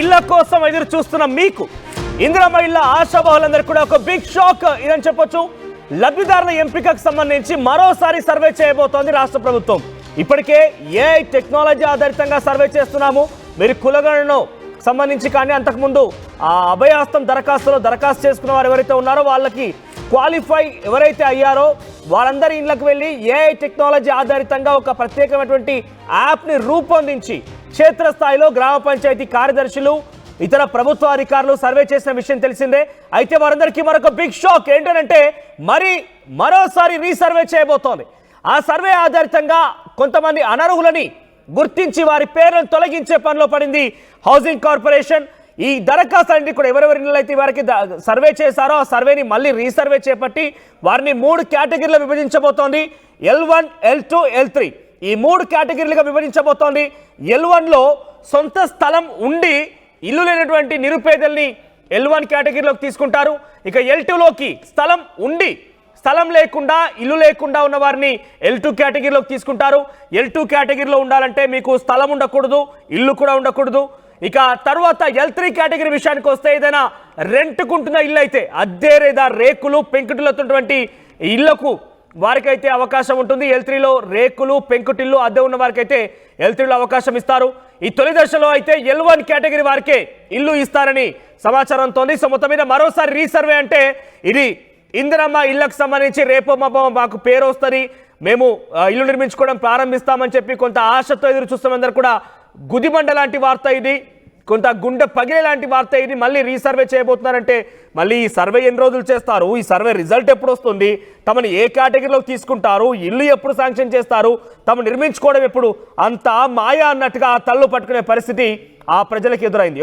ఇళ్ల కోసం ఎదురు చూస్తున్న మీకు ఇందిరమ్మ ఇళ్ల ఆశాబహులందరికీ కూడా ఒక బిగ్ షాక్ ఇదని చెప్పొచ్చు. లబ్ధిదారుల ఎంపికకు సంబంధించి మరోసారి సర్వే చేయబోతోంది రాష్ట్ర ప్రభుత్వం. ఇప్పటికే ఏఐ టెక్నాలజీ ఆధారితంగా సర్వే చేస్తున్నాము. మీరు కులగణను సంబంధించి కానీ అంతకుముందు ఆ అభయహస్తం దరఖాస్తు చేసుకున్న వారు ఎవరైతే ఉన్నారో వాళ్ళకి క్వాలిఫై ఎవరైతే అయ్యారో వాళ్ళందరి ఇళ్లకు వెళ్ళి ఏఐ టెక్నాలజీ ఆధారితంగా ఒక ప్రత్యేకమైనటువంటి యాప్ని రూపొందించి క్షేత్రస్థాయిలో గ్రామ పంచాయతీ కార్యదర్శులు ఇతర ప్రభుత్వ అధికారులు సర్వే చేసిన విషయం తెలిసిందే. అయితే వారందరికీ మరొక బిగ్ షాక్ ఏంటంటే మరోసారి రీసర్వే చేయబోతోంది. ఆ సర్వే ఆధారితంగా కొంతమంది అనర్హులని గుర్తించి వారి పేర్లను తొలగించే పనిలో పడింది హౌసింగ్ కార్పొరేషన్. ఈ దరఖాస్తులన్నీ కూడా ఎవరెవరి ఇళ్ళైతే వారికి సర్వే చేశారో ఆ సర్వేని మళ్ళీ రీసర్వే చేపట్టి వారిని 3 కేటగిరీలో విభజించబోతోంది. L1, L2, L3 ఈ 3 కేటగిరీలుగా విభజించబోతోంది. L1లో సొంత స్థలం ఉండి ఇల్లు లేనటువంటి నిరుపేదల్ని L1 కేటగిరీలోకి తీసుకుంటారు. ఇక L2లోకి స్థలం లేకుండా ఇల్లు లేకుండా ఉన్న వారిని L2 కేటగిరీలోకి తీసుకుంటారు. L2 కేటగిరీలో ఉండాలంటే మీకు స్థలం ఉండకూడదు, ఇల్లు కూడా ఉండకూడదు. ఇక తర్వాత L3 కేటగిరీ విషయానికి వస్తే ఏదైనా రెంట్కుంటున్న ఇల్లు అయితే అద్దె లేదా రేకులు పెంకుటిల్లుతున్నటువంటి ఇళ్లకు వారికైతే అవకాశం ఉంటుంది. L3లో రేకులు పెంకుటిల్లు అద్దె ఉన్న వారికైతే L3లో అవకాశం ఇస్తారు. ఈ తొలి దశలో అయితే L1 కేటగిరీ వారికే ఇల్లు ఇస్తారని సమాచారంతో ఉంది. సో మొత్తం మీద మరోసారి రీసర్వే అంటే ఇది ఇందిరమ్మ ఇళ్లకు సంబంధించి రేపో మాకు పేరు వస్తుంది, మేము ఇల్లు నిర్మించుకోవడం ప్రారంభిస్తామని చెప్పి కొంత ఆశతో ఎదురు చూస్తున్నందరూ కూడా గుదిబండ లాంటి వార్త ఇది, కొంత గుండె పగిలే లాంటి వార్త ఇది. మళ్ళీ రీసర్వే చేయబోతున్నారంటే మళ్ళీ ఈ సర్వే ఎన్ని రోజులు చేస్తారు, ఈ సర్వే రిజల్ట్ ఎప్పుడు వస్తుంది, తమను ఏ కేటగిరీలోకి తీసుకుంటారు, ఇల్లు ఎప్పుడు శాంక్షన్ చేస్తారు, తమ నిర్మించుకోవడం ఎప్పుడు, అంతా మాయా అన్నట్టుగా తల్లు పట్టుకునే పరిస్థితి ఆ ప్రజలకు ఎదురైంది.